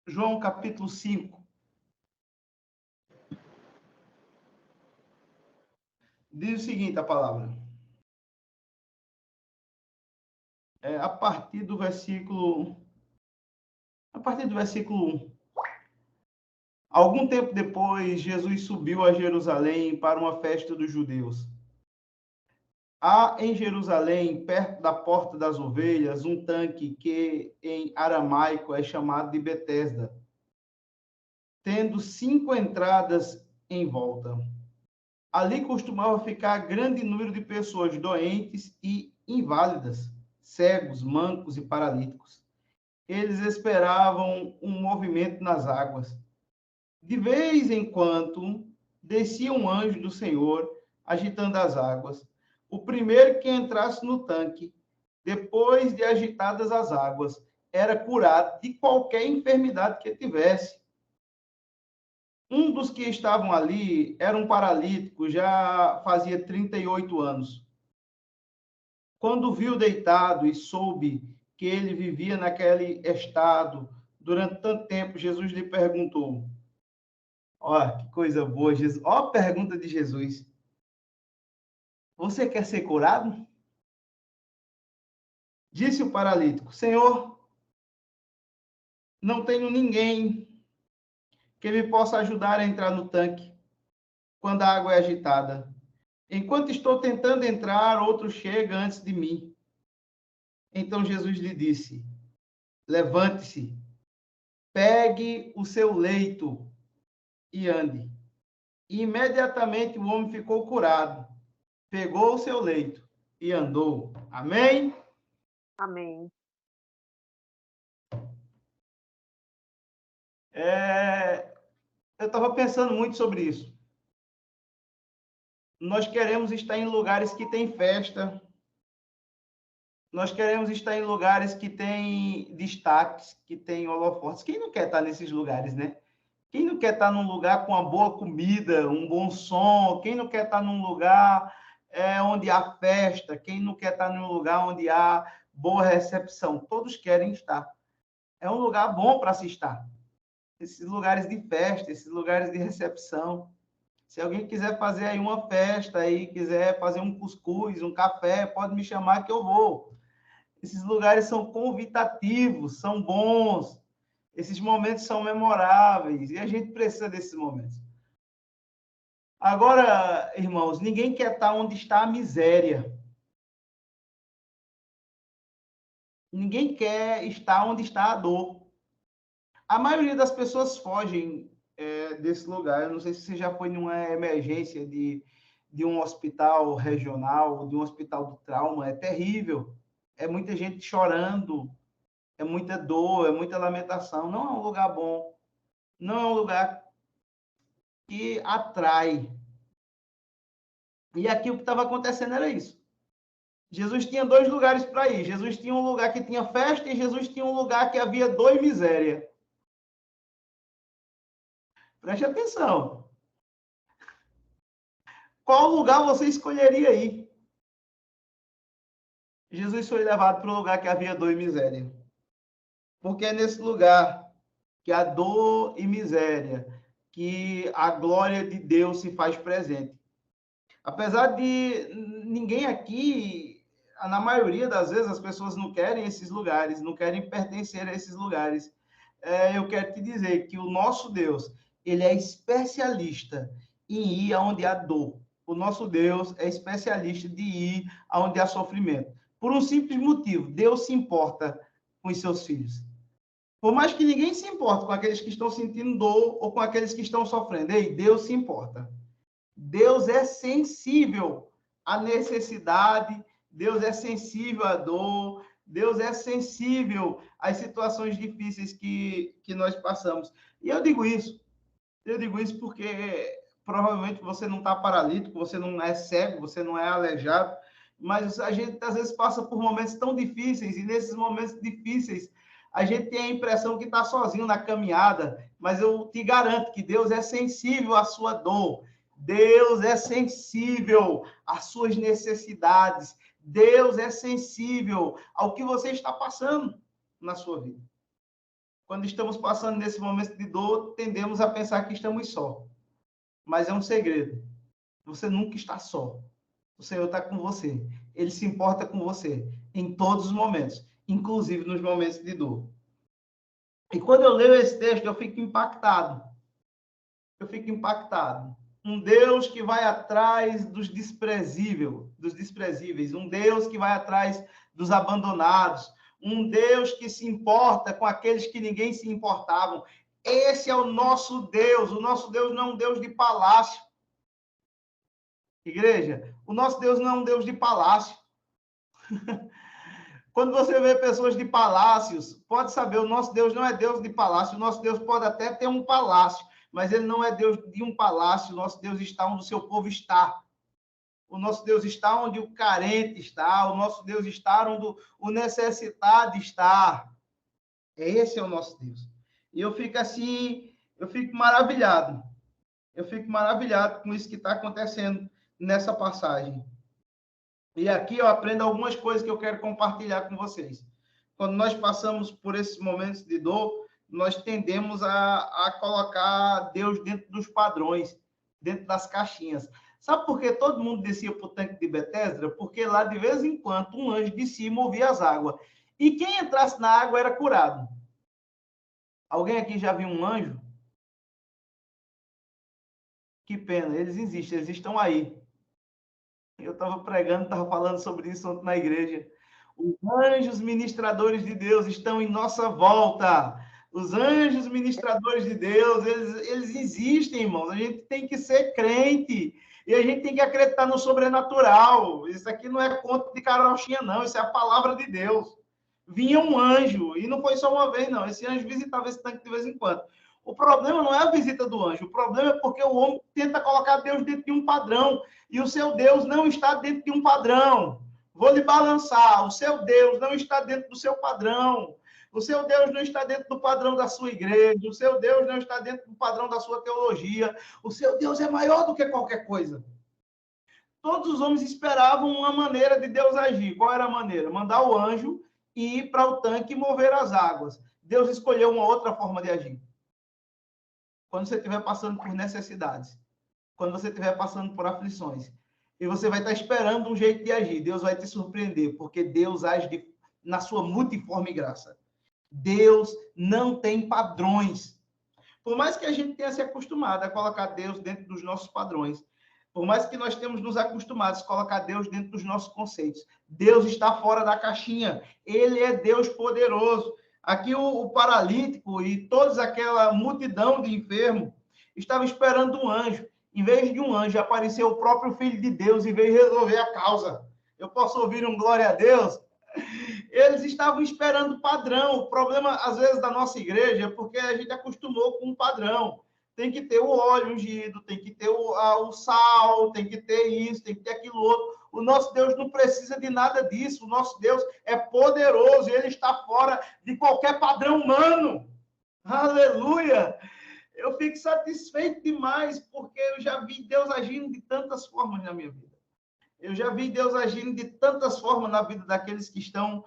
João capítulo 5. Diz o seguinte, a palavra. A partir do versículo 1. Algum tempo depois, Jesus subiu a Jerusalém para uma festa dos judeus. Há em Jerusalém, perto da Porta das Ovelhas, um tanque que em aramaico é chamado de Betesda, tendo 5 entradas em volta. Ali costumava ficar grande número de pessoas doentes e inválidas, cegos, mancos e paralíticos. Eles esperavam um movimento nas águas. De vez em quando, descia um anjo do Senhor, agitando as águas. O primeiro que entrasse no tanque, depois de agitadas as águas, era curado de qualquer enfermidade que tivesse. Um dos que estavam ali era um paralítico, já fazia 38 anos. Quando viu deitado e soube que ele vivia naquele estado durante tanto tempo, Jesus lhe perguntou. Olha, que coisa boa, Jesus. Olha a pergunta de Jesus. Você quer ser curado? Disse o paralítico, Senhor, não tenho ninguém que me possa ajudar a entrar no tanque quando a água é agitada. Enquanto estou tentando entrar, outro chega antes de mim. Então Jesus lhe disse, levante-se, pegue o seu leito e ande. E imediatamente o homem ficou curado, pegou o seu leito e andou. Amém? Amém. Eu estava pensando muito sobre isso. Nós queremos estar em lugares que tem festa. Nós queremos estar em lugares que tem destaques, que tem holofotes. Quem não quer estar nesses lugares, né? Quem não quer estar num lugar com uma boa comida, um bom som? Quem não quer estar num lugar onde há festa? Quem não quer estar num lugar onde há boa recepção? Todos querem estar. É um lugar bom para se estar. Esses lugares de festa, esses lugares de recepção. Se alguém quiser fazer aí uma festa, aí quiser fazer um cuscuz, um café, pode me chamar que eu vou. Esses lugares são convidativos, são bons. Esses momentos são memoráveis e a gente precisa desses momentos. Agora, irmãos, ninguém quer estar onde está a miséria. Ninguém quer estar onde está a dor. A maioria das pessoas fogem desse lugar. Eu não sei se você já foi numa emergência de um hospital regional, de um hospital do trauma. É terrível. É muita gente chorando, é muita dor, é muita lamentação. Não é um lugar bom. Não é um lugar que atrai. E aqui o que estava acontecendo era isso. Jesus tinha 2 lugares para ir. Jesus tinha um lugar que tinha festa e Jesus tinha um lugar que havia dor e miséria. Preste atenção. Qual lugar você escolheria ir? Jesus foi levado para o lugar que havia dor e miséria. Porque é nesse lugar que a dor e miséria, que a glória de Deus se faz presente. Apesar de ninguém aqui, na maioria das vezes, as pessoas não querem esses lugares, não querem pertencer a esses lugares. Eu quero te dizer que o nosso Deus, ele é especialista em ir aonde há dor. O nosso Deus é especialista de ir aonde há sofrimento. Por um simples motivo, Deus se importa com os seus filhos. Por mais que ninguém se importe com aqueles que estão sentindo dor ou com aqueles que estão sofrendo, ei, Deus se importa. Deus é sensível à necessidade, Deus é sensível à dor, Deus é sensível às situações difíceis que nós passamos. E eu digo isso porque provavelmente você não está paralítico, você não é cego, você não é aleijado, mas a gente às vezes passa por momentos tão difíceis e nesses momentos difíceis a gente tem a impressão que está sozinho na caminhada, mas eu te garanto que Deus é sensível à sua dor. Deus é sensível às suas necessidades. Deus é sensível ao que você está passando na sua vida. quando estamos passando nesse momento de dor, tendemos a pensar que estamos só. Mas é um segredo. Você nunca está só. O Senhor está com você. Ele se importa com você em todos os momentos, inclusive nos momentos de dor. E quando eu leio esse texto, eu fico impactado. Eu fico impactado. Um Deus que vai atrás dos desprezíveis, um Deus que vai atrás dos abandonados, um Deus que se importa com aqueles que ninguém se importavam. Esse é o nosso Deus. O nosso Deus não é um Deus de palácio. Igreja, o nosso Deus não é um Deus de palácio. Quando você vê pessoas de palácios, pode saber, o nosso Deus não é Deus de palácio. O nosso Deus pode até ter um palácio, mas ele não é Deus de um palácio. O nosso Deus está onde o seu povo está. O nosso Deus está onde o carente está. O nosso Deus está onde o necessitado está. Esse é o nosso Deus. E eu fico assim, eu fico maravilhado. Eu fico maravilhado com isso que está acontecendo nessa passagem. E aqui eu aprendo algumas coisas que eu quero compartilhar com vocês. Quando nós passamos por esses momentos de dor, nós tendemos a colocar Deus dentro dos padrões, dentro das caixinhas. Sabe por que todo mundo descia para o tanque de Betesda? Porque lá, de vez em quando, um anjo descia e movia as águas. E quem entrasse na água era curado. Alguém aqui já viu um anjo? Que pena, eles existem, eles estão aí. Eu estava pregando, estava falando sobre isso ontem na igreja. Os anjos ministradores de Deus estão em nossa volta. Os anjos ministradores de Deus, eles existem, irmãos. A gente tem que ser crente. E a gente tem que acreditar no sobrenatural. Isso aqui não é conto de carochinha, não. Isso é a palavra de Deus. Vinha um anjo, e não foi só uma vez, não. Esse anjo visitava esse tanque de vez em quando. O problema não é a visita do anjo. O problema é porque o homem tenta colocar Deus dentro de um padrão. E o seu Deus não está dentro de um padrão. Vou lhe balançar. O seu Deus não está dentro do seu padrão. O seu Deus não está dentro do padrão da sua igreja. O seu Deus não está dentro do padrão da sua teologia. O seu Deus é maior do que qualquer coisa. Todos os homens esperavam uma maneira de Deus agir. Qual era a maneira? Mandar o anjo e ir para o tanque e mover as águas. Deus escolheu uma outra forma de agir. Quando você estiver passando por necessidades, quando você estiver passando por aflições, e você vai estar esperando um jeito de agir, Deus vai te surpreender, porque Deus age na sua multiforme graça. Deus não tem padrões. Por mais que a gente tenha se acostumado a colocar Deus dentro dos nossos padrões, por mais que nós temos nos acostumados a colocar Deus dentro dos nossos conceitos, Deus está fora da caixinha. Ele é Deus poderoso. Aqui o paralítico e toda aquela multidão de enfermos estavam esperando um anjo. Em vez de um anjo, apareceu o próprio Filho de Deus e veio resolver a causa. Eu posso ouvir um glória a Deus? Eles estavam esperando padrão. O problema, às vezes, da nossa igreja é porque a gente acostumou com um padrão. Tem que ter o óleo ungido, tem que ter o sal, tem que ter isso, tem que ter aquilo outro. O nosso Deus não precisa de nada disso. O nosso Deus é poderoso e ele está fora de qualquer padrão humano. Aleluia! Eu fico satisfeito demais, porque eu já vi Deus agindo de tantas formas na minha vida. Eu já vi Deus agindo de tantas formas na vida daqueles que estão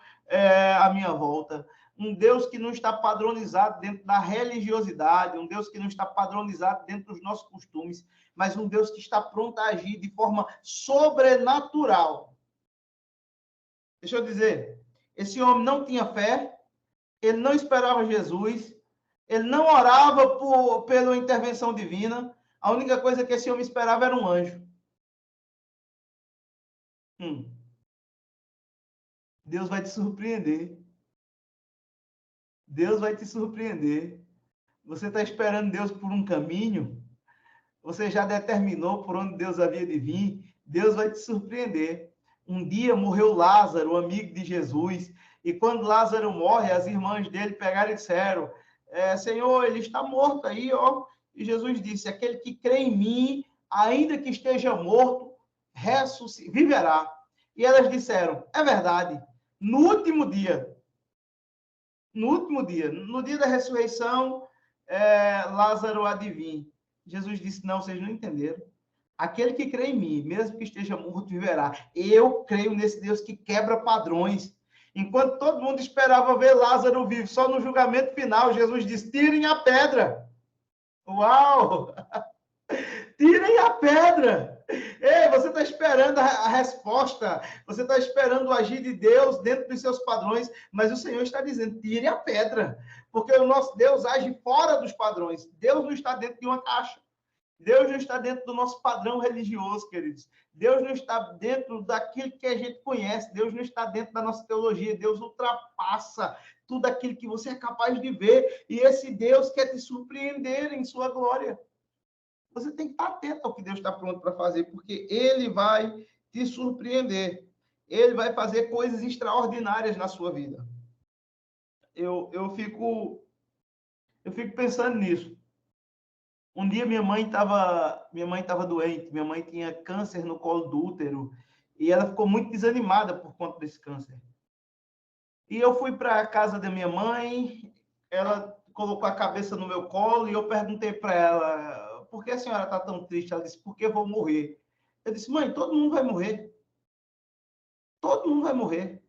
à minha volta. Um Deus que não está padronizado dentro da religiosidade, um Deus que não está padronizado dentro dos nossos costumes, mas um Deus que está pronto a agir de forma sobrenatural. Deixa eu dizer, esse homem não tinha fé, ele não esperava Jesus, ele não orava pela intervenção divina, a única coisa que esse homem esperava era um anjo. Deus vai te surpreender. Deus vai te surpreender. Você está esperando Deus por um caminho? Você já determinou por onde Deus havia de vir? Deus vai te surpreender. Um dia morreu Lázaro, amigo de Jesus, e quando Lázaro morre, as irmãs dele pegaram e disseram, Senhor, ele está morto aí, ó. E Jesus disse, aquele que crê em mim, ainda que esteja morto, viverá. E elas disseram, é verdade. No último dia, no dia da ressurreição, Lázaro adivinha. Jesus disse, não, vocês não entenderam. Aquele que crê em mim, mesmo que esteja morto, viverá. Eu creio nesse Deus que quebra padrões. Enquanto todo mundo esperava ver Lázaro vivo, só no julgamento final, Jesus diz: tirem a pedra. Uau! Tirem a pedra! Ei, você está esperando a resposta, você está esperando o agir de Deus dentro dos seus padrões, mas o Senhor está dizendo: tire a pedra, porque o nosso Deus age fora dos padrões. Deus não está dentro de uma caixa. Deus não está dentro do nosso padrão religioso, queridos. Deus não está dentro daquilo que a gente conhece. Deus não está dentro da nossa teologia. Deus ultrapassa tudo aquilo que você é capaz de ver. E esse Deus quer te surpreender em sua glória. Você tem que estar atento ao que Deus está pronto para fazer, porque Ele vai te surpreender. Ele vai fazer coisas extraordinárias na sua vida. Eu fico pensando nisso. Um dia minha mãe estava doente, minha mãe tinha câncer no colo do útero e ela ficou muito desanimada por conta desse câncer. E eu fui para a casa da minha mãe, ela colocou a cabeça no meu colo e eu perguntei para ela: por que a senhora está tão triste? Ela disse: porque eu vou morrer. Eu disse: mãe, todo mundo vai morrer. Todo mundo vai morrer.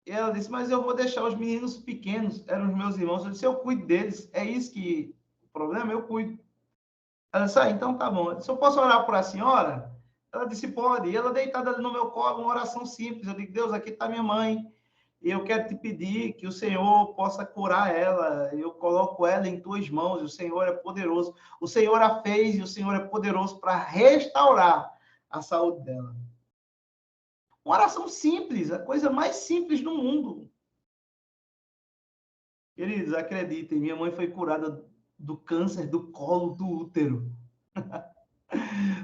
E ela disse: mas eu vou deixar os meninos pequenos, eram os meus irmãos. Eu disse: eu cuido deles. É isso que o problema, eu cuido. Ela disse: então tá bom. Eu disse: eu posso orar por a senhora? Ela disse: pode. E ela deitada ali no meu colo, uma oração simples. Eu digo: Deus, aqui está minha mãe. E eu quero te pedir que o Senhor possa curar ela. Eu coloco ela em tuas mãos. O Senhor é poderoso. O Senhor a fez e o Senhor é poderoso para restaurar a saúde dela. Uma oração simples, a coisa mais simples do mundo. Queridos, acreditem, minha mãe foi curada do câncer do colo do útero.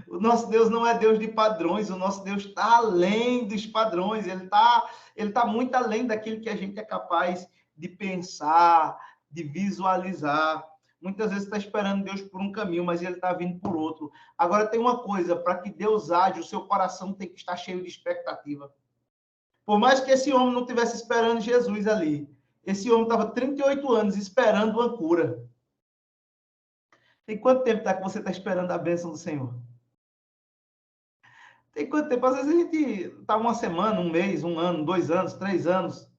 O nosso Deus não é Deus de padrões, o nosso Deus está além dos padrões, ele tá muito além daquilo que a gente é capaz de pensar, de visualizar. Muitas vezes está esperando Deus por um caminho, mas ele está vindo por outro. Agora tem uma coisa, para que Deus age, o seu coração tem que estar cheio de expectativa. Por mais que esse homem não estivesse esperando Jesus ali, esse homem estava 38 anos esperando uma cura. Tem quanto tempo que você está esperando a bênção do Senhor? Tem quanto tempo? Às vezes a gente está uma semana, um mês, um ano, 2 anos, 3 anos.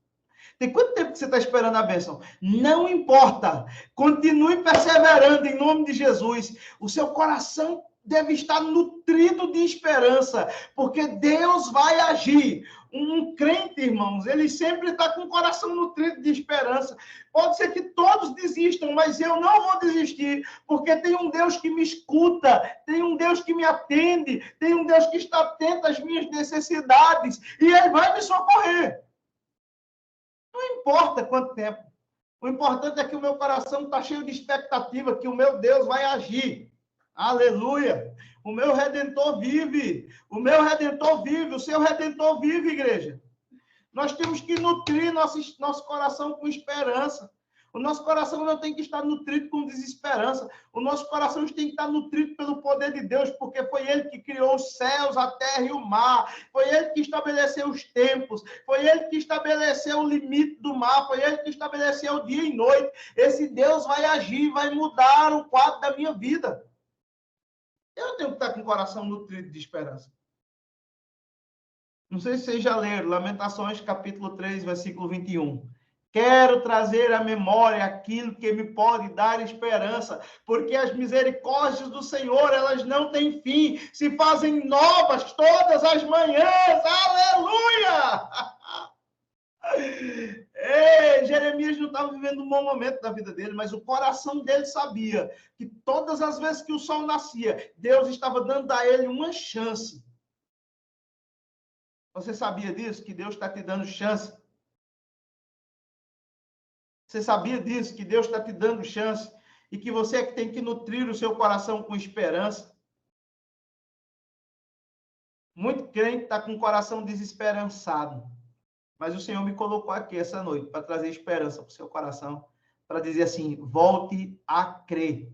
Tem quanto tempo que você está esperando a bênção? Não importa. Continue perseverando em nome de Jesus. O seu coração deve estar nutrido de esperança, porque Deus vai agir. Um crente, irmãos, ele sempre está com o coração nutrido de esperança. Pode ser que todos desistam, mas eu não vou desistir, porque tem um Deus que me escuta, tem um Deus que me atende, tem um Deus que está atento às minhas necessidades, e Ele vai me socorrer. Não importa quanto tempo. O importante é que o meu coração está cheio de expectativa, que o meu Deus vai agir. Aleluia! O meu Redentor vive. O meu Redentor vive. O seu Redentor vive, igreja. Nós temos que nutrir nosso coração com esperança. O nosso coração não tem que estar nutrido com desesperança. O nosso coração tem que estar nutrido pelo poder de Deus, porque foi Ele que criou os céus, a terra e o mar. Foi Ele que estabeleceu os tempos. Foi Ele que estabeleceu o limite do mar. Foi Ele que estabeleceu o dia e noite. Esse Deus vai agir, vai mudar o quadro da minha vida. Eu tenho que estar com o coração nutrido de esperança. Não sei se vocês já leram, Lamentações, capítulo 3, versículo 21. Quero trazer à memória aquilo que me pode dar esperança, porque as misericórdias do Senhor, elas não têm fim, se fazem novas todas as manhãs. Aleluia! Jeremias não estava vivendo um bom momento da vida dele, mas o coração dele sabia que todas as vezes que o sol nascia, Deus estava dando a ele uma chance. Você sabia disso? Que Deus está te dando chance? Você sabia disso? Que Deus está te dando chance? E que você é que tem que nutrir o seu coração com esperança? Muito crente está com o coração desesperançado. Mas o Senhor me colocou aqui essa noite para trazer esperança para o seu coração. Para dizer assim, volte a crer.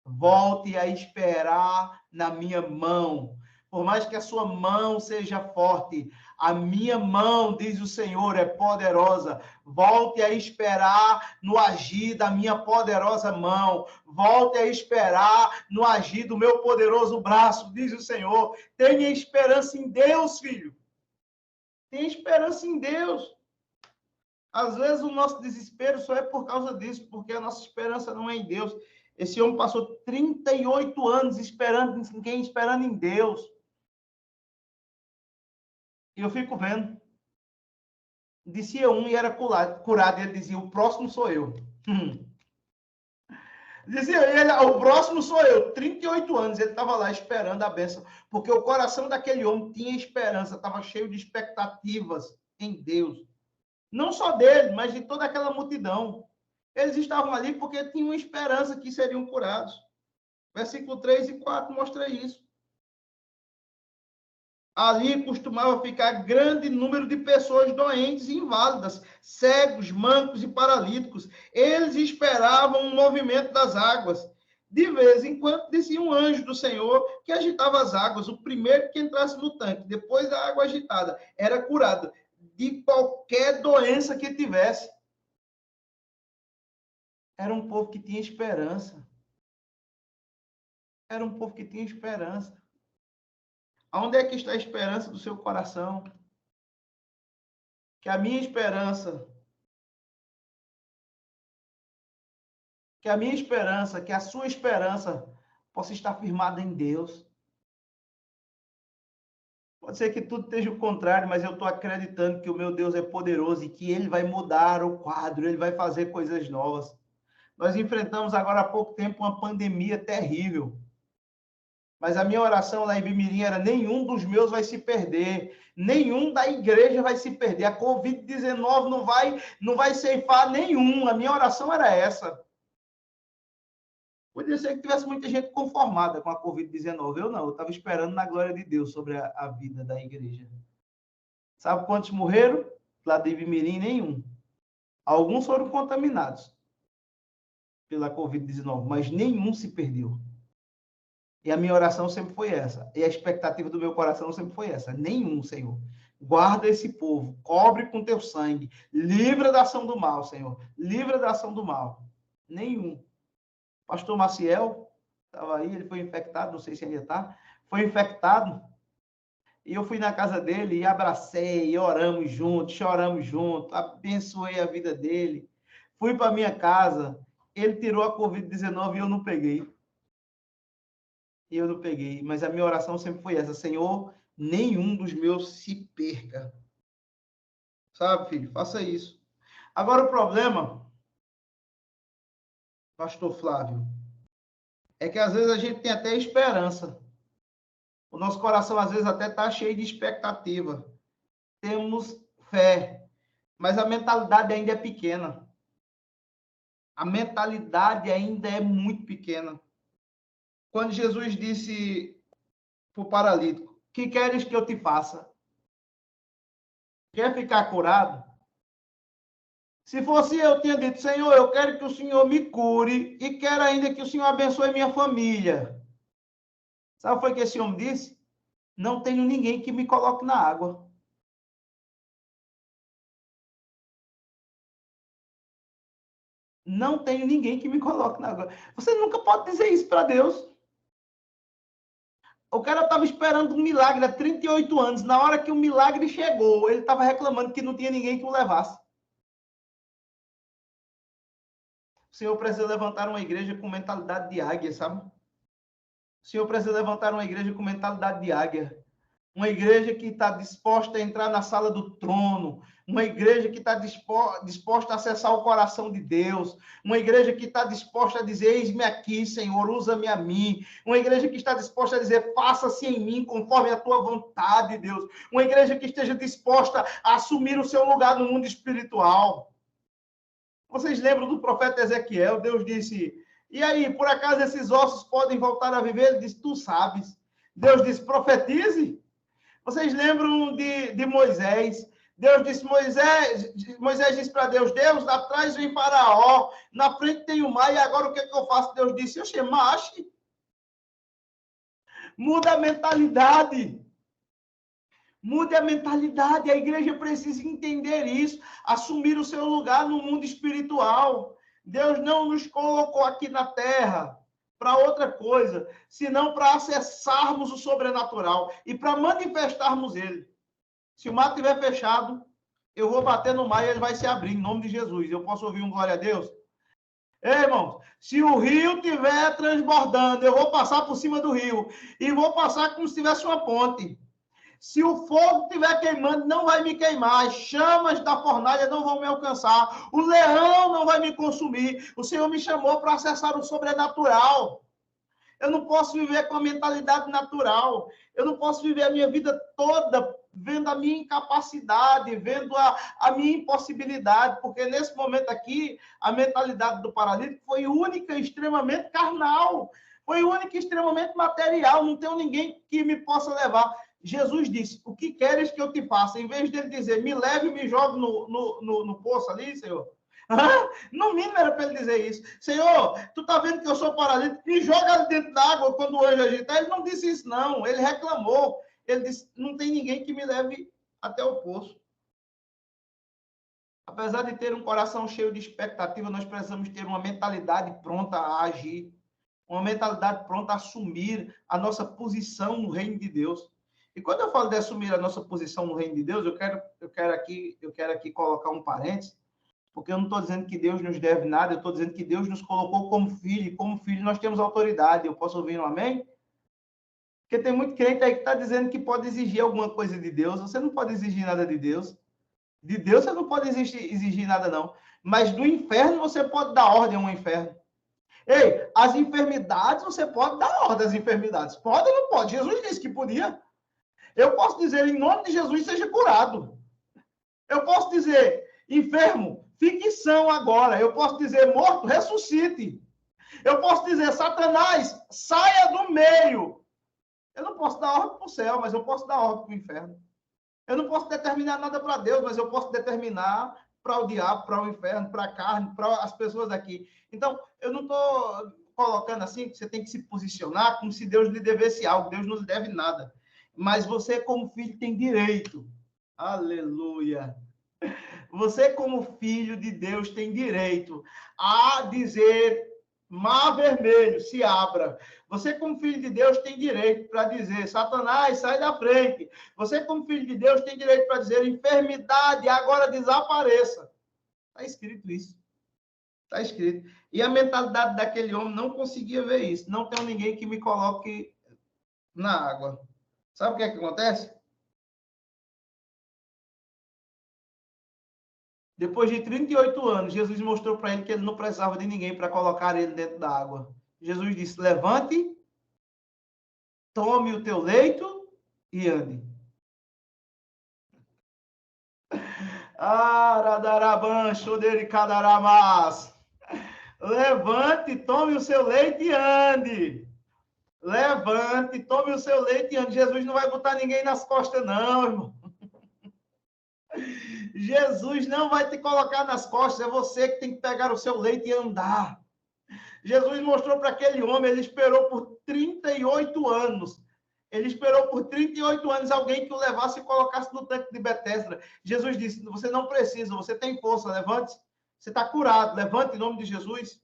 Volte a esperar na minha mão. Por mais que a sua mão seja forte, a minha mão, diz o Senhor, é poderosa. Volte a esperar no agir da minha poderosa mão. Volte a esperar no agir do meu poderoso braço, diz o Senhor. Tenha esperança em Deus, filho. Tenha esperança em Deus. Às vezes o nosso desespero só é por causa disso, porque a nossa esperança não é em Deus. Esse homem passou 38 anos esperando em quem? Esperando em Deus. E eu fico vendo. Dizia um e era curado. E ele dizia, o próximo sou eu. Dizia ele, o próximo sou eu. 38 anos, ele estava lá esperando a bênção. Porque o coração daquele homem tinha esperança, estava cheio de expectativas em Deus. Não só dele, mas de toda aquela multidão. Eles estavam ali porque tinham esperança que seriam curados. Versículo 3 e 4 mostra isso. Ali costumava ficar grande número de pessoas doentes e inválidas, cegos, mancos e paralíticos. Eles esperavam um movimento das águas. De vez em quando descia um anjo do Senhor que agitava as águas. O primeiro que entrasse no tanque, depois da água agitada, era curado de qualquer doença que tivesse. Era um povo que tinha esperança. Era um povo que tinha esperança. Aonde é que está a esperança do seu coração? Que a minha esperança, que a sua esperança possa estar firmada em Deus. Pode ser que tudo esteja o contrário, mas eu estou acreditando que o meu Deus é poderoso e que Ele vai mudar o quadro, Ele vai fazer coisas novas. Nós enfrentamos agora há pouco tempo uma pandemia terrível. Mas a minha oração lá em Bimirim era: nenhum dos meus vai se perder, nenhum da igreja vai se perder. A Covid-19 não vai ceifar nenhum. A minha oração era essa. Podia ser que tivesse muita gente conformada com a Covid-19. Eu não, eu estava esperando na glória de Deus sobre a vida da igreja. Sabe quantos morreram? Lá de Bimirim, nenhum. Alguns foram contaminados pela Covid-19, mas nenhum se perdeu. E a minha oração sempre foi essa. E a expectativa do meu coração sempre foi essa. Nenhum, Senhor. Guarda esse povo. Cobre com teu sangue. Livra da ação do mal, Senhor. Livra da ação do mal. Nenhum. Pastor Maciel estava aí, ele foi infectado, não sei se ainda está. Foi infectado. E eu fui na casa dele e abracei, oramos juntos, choramos juntos, abençoei a vida dele. Fui para minha casa, ele tirou a Covid-19 e eu não peguei. Mas a minha oração sempre foi essa: Senhor, nenhum dos meus se perca. Sabe, filho? Faça isso. Agora, o problema, pastor Flávio, é que às vezes a gente tem até esperança. O nosso coração, às vezes, até está cheio de expectativa. Temos fé, mas a mentalidade ainda é pequena. A mentalidade ainda é muito pequena. Quando Jesus disse para o paralítico: que queres que eu te faça? Quer ficar curado? Se fosse eu, tinha dito: Senhor, eu quero que o Senhor me cure e quero ainda que o Senhor abençoe minha família. Sabe o que foi que esse homem disse? Não tenho ninguém que me coloque na água. Não tenho ninguém que me coloque na água. Você nunca pode dizer isso para Deus. O cara estava esperando um milagre há 38 anos. Na hora que o milagre chegou, ele estava reclamando que não tinha ninguém que o levasse. O Senhor precisa levantar uma igreja com mentalidade de águia, sabe? O Senhor precisa levantar uma igreja com mentalidade de águia. Uma igreja que está disposta a entrar na sala do trono, uma igreja que está disposta a acessar o coração de Deus, uma igreja que está disposta a dizer: eis-me aqui, Senhor, usa-me a mim, uma igreja que está disposta a dizer: faça-se em mim conforme a tua vontade, Deus, uma igreja que esteja disposta a assumir o seu lugar no mundo espiritual. Vocês lembram do profeta Ezequiel? Deus disse: e aí, por acaso esses ossos podem voltar a viver? Ele disse: tu sabes. Deus disse: profetize. Vocês lembram de Moisés? Deus disse: Moisés disse para Deus: Deus, atrás vem Faraó, na frente tem o mar, e agora o que eu faço? Deus disse: oxe, mache. Muda a mentalidade. Mude a mentalidade. A igreja precisa entender isso, assumir o seu lugar no mundo espiritual. Deus não nos colocou aqui na terra para outra coisa, senão para acessarmos o sobrenatural e para manifestarmos ele. Se o mar estiver fechado, eu vou bater no mar e ele vai se abrir, em nome de Jesus. Eu posso ouvir um glória a Deus? Ei, irmãos, se o rio estiver transbordando, eu vou passar por cima do rio e vou passar como se tivesse uma ponte. Se o fogo estiver queimando, não vai me queimar. As chamas da fornalha não vão me alcançar. O leão não vai me consumir. O Senhor me chamou para acessar o sobrenatural. Eu não posso viver com a mentalidade natural. Eu não posso viver a minha vida toda vendo a minha incapacidade, vendo a minha impossibilidade, porque nesse momento aqui, a mentalidade do paralítico foi única e extremamente carnal, foi única e extremamente material, não tem ninguém que me possa levar. Jesus disse, o que queres que eu te faça? Em vez dele dizer, me leve e me jogue no poço ali, Senhor. No mínimo era para ele dizer isso. Senhor, tu tá vendo que eu sou paralítico? Me joga ali dentro da água quando o anjo agitar. Ele não disse isso, não. Ele reclamou. Ele disse, não tem ninguém que me leve até o poço. Apesar de ter um coração cheio de expectativa, nós precisamos ter uma mentalidade pronta a agir. Uma mentalidade pronta a assumir a nossa posição no reino de Deus. E quando eu falo de assumir a nossa posição no reino de Deus, eu quero aqui colocar um parênteses, porque eu não estou dizendo que Deus nos deve nada, eu estou dizendo que Deus nos colocou como filho, e como filho nós temos autoridade. Eu posso ouvir um amém? Porque tem muito crente aí que está dizendo que pode exigir alguma coisa de Deus. Você não pode exigir nada de Deus. De Deus você não pode exigir nada, não. Mas do inferno você pode dar ordem ao inferno. Ei, as enfermidades, você pode dar ordem às enfermidades. Pode ou não pode? Jesus disse que podia. Eu posso dizer, em nome de Jesus, seja curado. Eu posso dizer, enfermo, fique são agora. Eu posso dizer, morto, ressuscite. Eu posso dizer, Satanás, saia do meio. Eu não posso dar ordem para o céu, mas eu posso dar ordem para o inferno. Eu não posso determinar nada para Deus, mas eu posso determinar para o diabo, para o inferno, para a carne, para as pessoas aqui. Então, eu não estou colocando assim que você tem que se posicionar como se Deus lhe devesse algo. Deus não lhe deve nada. Mas você, como filho, tem direito. Aleluia. Você, como filho de Deus, tem direito a dizer, mar vermelho, se abra. Você, como filho de Deus, tem direito para dizer, Satanás, sai da frente. Você, como filho de Deus, tem direito para dizer, enfermidade, agora desapareça. Está escrito isso. Está escrito. E a mentalidade daquele homem não conseguia ver isso. Não tem ninguém que me coloque na água. Sabe o que é que acontece? Depois de 38 anos, Jesus mostrou para ele que ele não precisava de ninguém para colocar ele dentro da água. Jesus disse, levante, tome o teu leito e ande. Levante, tome o seu leite e ande. Levante, tome o seu leite e ande. Jesus não vai botar ninguém nas costas, não, irmão. Jesus não vai te colocar nas costas, é você que tem que pegar o seu leite e andar. Jesus mostrou para aquele homem, ele esperou por 38 anos. Ele esperou por 38 anos alguém que o levasse e colocasse no tanque de Betesda. Jesus disse, você não precisa, você tem força, levante. Você está curado, levante em nome de Jesus.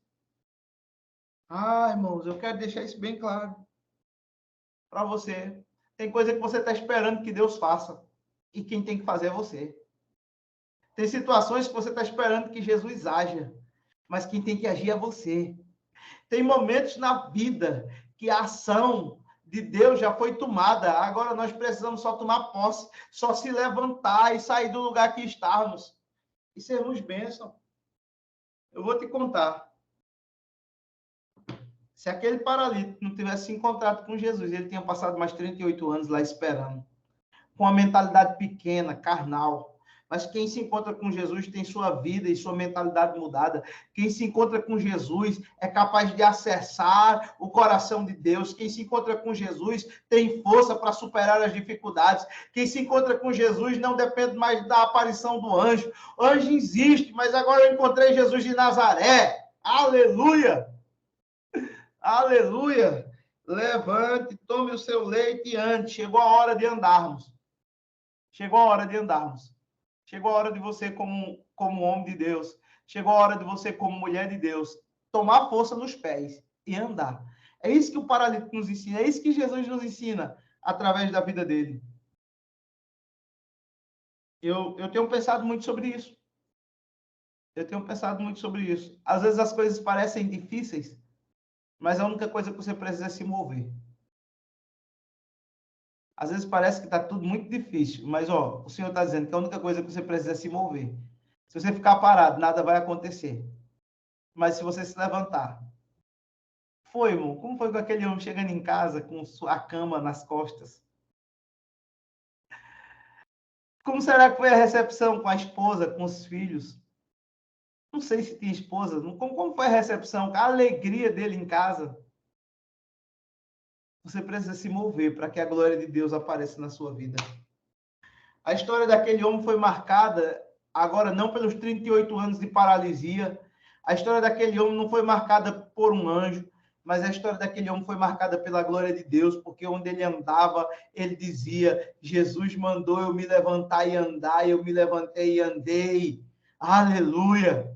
Ah, irmãos, eu quero deixar isso bem claro para você. Tem coisa que você está esperando que Deus faça. E quem tem que fazer é você. Tem situações que você está esperando que Jesus haja. Mas quem tem que agir é você. Tem momentos na vida que a ação de Deus já foi tomada. Agora nós precisamos só tomar posse, só se levantar e sair do lugar que estávamos. E sermos bênção. Eu vou te contar. Se aquele paralítico não tivesse se encontrado com Jesus, ele tinha passado mais 38 anos lá esperando. Com uma mentalidade pequena, carnal. Mas quem se encontra com Jesus tem sua vida e sua mentalidade mudada. Quem se encontra com Jesus é capaz de acessar o coração de Deus. Quem se encontra com Jesus tem força para superar as dificuldades. Quem se encontra com Jesus não depende mais da aparição do anjo. O anjo existe, mas agora eu encontrei Jesus de Nazaré. Aleluia! Aleluia! Levante, tome o seu leite e ande. Chegou a hora de andarmos. Chegou a hora de andarmos. Chegou a hora de você, como homem de Deus, chegou a hora de você, como mulher de Deus, tomar força nos pés e andar. É isso que o paralítico nos ensina, é isso que Jesus nos ensina através da vida dele. Eu tenho pensado muito sobre isso. Eu tenho pensado muito sobre isso. Às vezes as coisas parecem difíceis, mas a única coisa que você precisa é se mover. Às vezes parece que está tudo muito difícil, mas ó, o Senhor está dizendo que a única coisa que você precisa é se mover. Se você ficar parado, nada vai acontecer. Mas se você se levantar, foi, irmão? Como foi com aquele homem chegando em casa com a cama nas costas? Como será que foi a recepção com a esposa, com os filhos? Não sei se tinha esposa. Como foi a recepção? A alegria dele em casa? Você precisa se mover para que a glória de Deus apareça na sua vida. A história daquele homem foi marcada, agora não pelos 38 anos de paralisia. A história daquele homem não foi marcada por um anjo, mas a história daquele homem foi marcada pela glória de Deus, porque onde ele andava, ele dizia: Jesus mandou eu me levantar e andar, e eu me levantei e andei. Aleluia!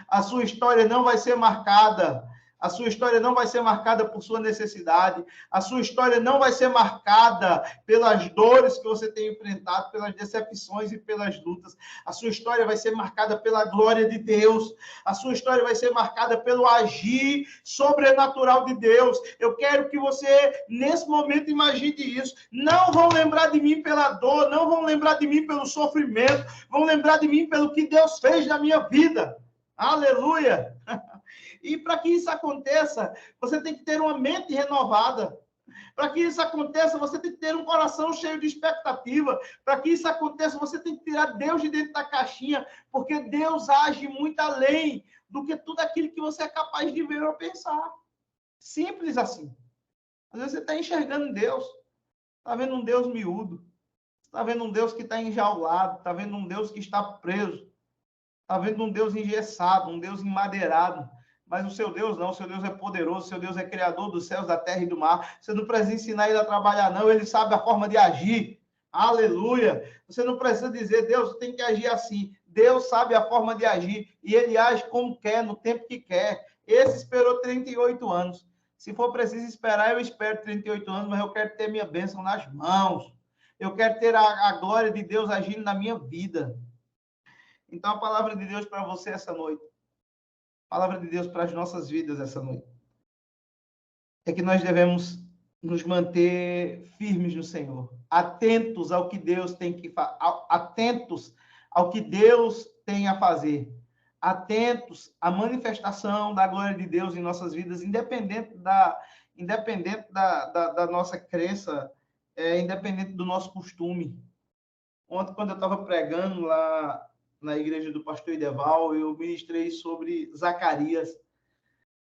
A sua história não vai ser marcada. A sua história não vai ser marcada por sua necessidade. A sua história não vai ser marcada pelas dores que você tem enfrentado, pelas decepções e pelas lutas. A sua história vai ser marcada pela glória de Deus. A sua história vai ser marcada pelo agir sobrenatural de Deus. Eu quero que você, nesse momento, imagine isso. Não vão lembrar de mim pela dor, não vão lembrar de mim pelo sofrimento, vão lembrar de mim pelo que Deus fez na minha vida. Aleluia! E para que isso aconteça, você tem que ter uma mente renovada. Para que isso aconteça, você tem que ter um coração cheio de expectativa. Para que isso aconteça, você tem que tirar Deus de dentro da caixinha, porque Deus age muito além do que tudo aquilo que você é capaz de ver ou pensar. Simples assim. Às vezes você está enxergando Deus, está vendo um Deus miúdo, está vendo um Deus que está enjaulado, está vendo um Deus que está preso, está vendo um Deus engessado, um Deus emadeirado. Mas o seu Deus não, o seu Deus é poderoso, o seu Deus é criador dos céus, da terra e do mar. Você não precisa ensinar ele a trabalhar, não, ele sabe a forma de agir. Aleluia! Você não precisa dizer, Deus tem que agir assim. Deus sabe a forma de agir e ele age como quer, no tempo que quer. Esse esperou 38 anos. Se for preciso esperar, eu espero 38 anos, mas eu quero ter minha bênção nas mãos. Eu quero ter a glória de Deus agindo na minha vida. Então, a palavra de Deus para você essa noite, a palavra de Deus para as nossas vidas essa noite, é que nós devemos nos manter firmes no Senhor, atentos ao que Deus tem que atentos ao que Deus tem a fazer, atentos à manifestação da glória de Deus em nossas vidas, independente da nossa crença, independente do nosso costume. Ontem, quando eu estava pregando lá na igreja do pastor Ideval, eu ministrei sobre Zacarias.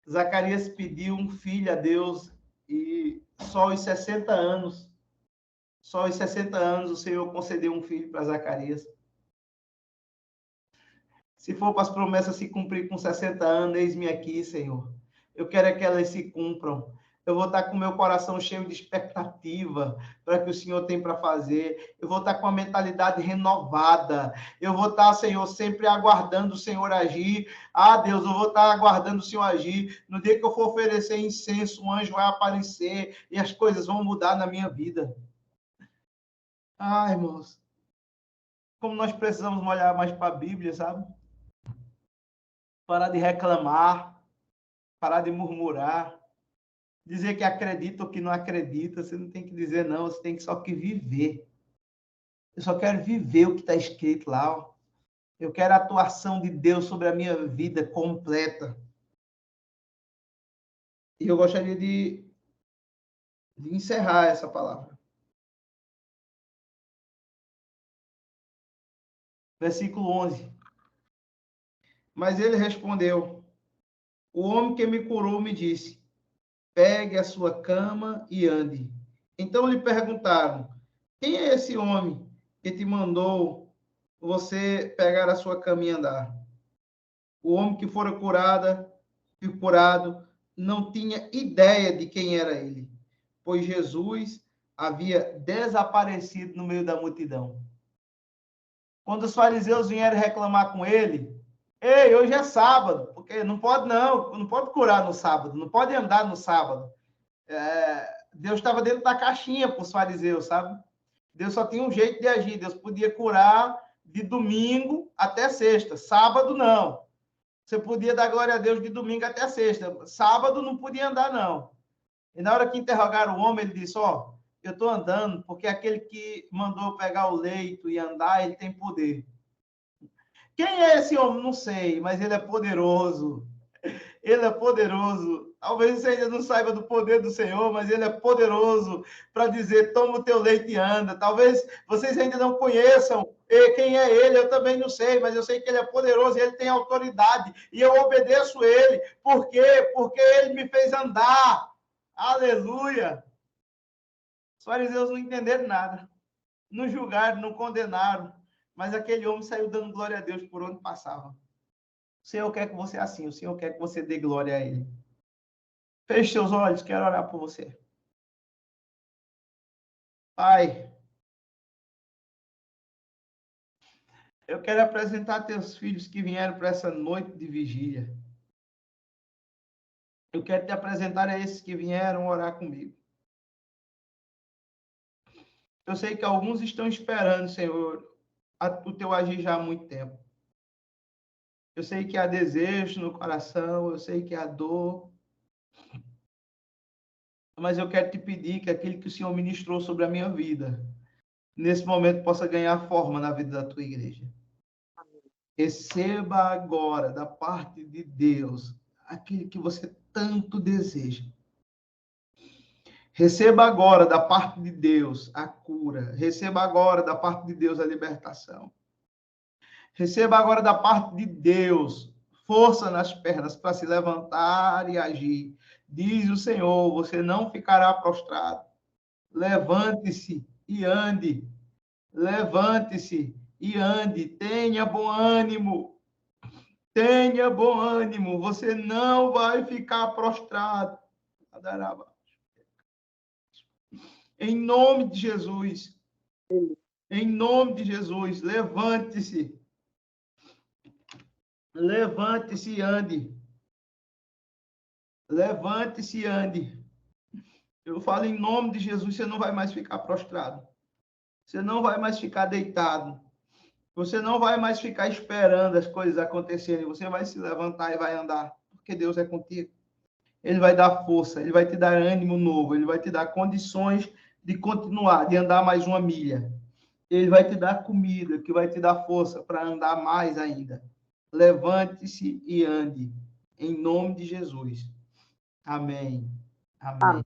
Zacarias pediu um filho a Deus e só aos 60 anos, o Senhor concedeu um filho para Zacarias. Se for para as promessas se cumprir com 60 anos, eis-me aqui, Senhor. Eu quero é que elas se cumpram. Eu vou estar com meu coração cheio de expectativa para que o Senhor tem para fazer. Eu vou estar com a mentalidade renovada. Eu vou estar, Senhor, sempre aguardando o Senhor agir. Ah, Deus, eu vou estar aguardando o Senhor agir. No dia que eu for oferecer incenso, um anjo vai aparecer e as coisas vão mudar na minha vida. Ah, irmãos, como nós precisamos olhar mais para a Bíblia, sabe? Parar de reclamar, parar de murmurar, dizer que acredita ou que não acredita. Você não tem que dizer não, você tem que só que viver. Eu só quero viver o que está escrito lá. Ó. Eu quero a atuação de Deus sobre a minha vida completa. E eu gostaria de encerrar essa palavra. Versículo 11. Mas ele respondeu: o homem que me curou me disse: pegue a sua cama e ande. Então lhe perguntaram: quem é esse homem que te mandou você pegar a sua cama e andar? O homem que fora curado não tinha ideia de quem era ele, pois Jesus havia desaparecido no meio da multidão. Quando os fariseus vieram reclamar com ele, ei, hoje é sábado, porque não pode curar no sábado, não pode andar no sábado. Deus estava dentro da caixinha para os fariseus, sabe? Deus só tinha um jeito de agir. Deus podia curar de domingo até sexta. Sábado, não. Você podia dar glória a Deus de domingo até sexta. Sábado não podia andar, não. E na hora que interrogaram o homem, ele disse, ó, eu estou andando porque aquele que mandou pegar o leito e andar, ele tem poder. Quem é esse homem? Não sei, mas ele é poderoso. Ele é poderoso. Talvez você ainda não saiba do poder do Senhor, mas ele é poderoso para dizer, toma o teu leite e anda. Talvez vocês ainda não conheçam quem é ele, eu também não sei, mas eu sei que ele é poderoso e ele tem autoridade. E eu obedeço ele. Por quê? Porque ele me fez andar. Aleluia! Os fariseus não entenderam nada. Não julgaram, não condenaram. Mas aquele homem saiu dando glória a Deus por onde passava. O Senhor quer que você assim, o Senhor quer que você dê glória a Ele. Feche seus olhos, quero orar por você. Pai, eu quero apresentar teus filhos que vieram para essa noite de vigília. Eu quero te apresentar a esses que vieram orar comigo. Eu sei que alguns estão esperando, Senhor, o teu agir já há muito tempo. Eu sei que há desejo no coração, eu sei que há dor. Mas eu quero te pedir que aquilo que o Senhor ministrou sobre a minha vida, nesse momento, possa ganhar forma na vida da tua igreja. Receba agora, da parte de Deus, aquilo que você tanto deseja. Receba agora, da parte de Deus, a cura. Receba agora, da parte de Deus, a libertação. Receba agora, da parte de Deus, força nas pernas para se levantar e agir. Diz o Senhor, você não ficará prostrado. Levante-se e ande. Levante-se e ande. Tenha bom ânimo. Tenha bom ânimo. Você não vai ficar prostrado. Em nome de Jesus. Em nome de Jesus. Levante-se. Levante-se e ande. Levante-se e ande. Eu falo em nome de Jesus, você não vai mais ficar prostrado. Você não vai mais ficar deitado. Você não vai mais ficar esperando as coisas acontecerem. Você vai se levantar e vai andar, porque Deus é contigo. Ele vai dar força, ele vai te dar ânimo novo, ele vai te dar condições de continuar, de andar mais uma milha. Ele vai te dar comida, que vai te dar força para andar mais ainda. Levante-se e ande, em nome de Jesus. Amém. Amém.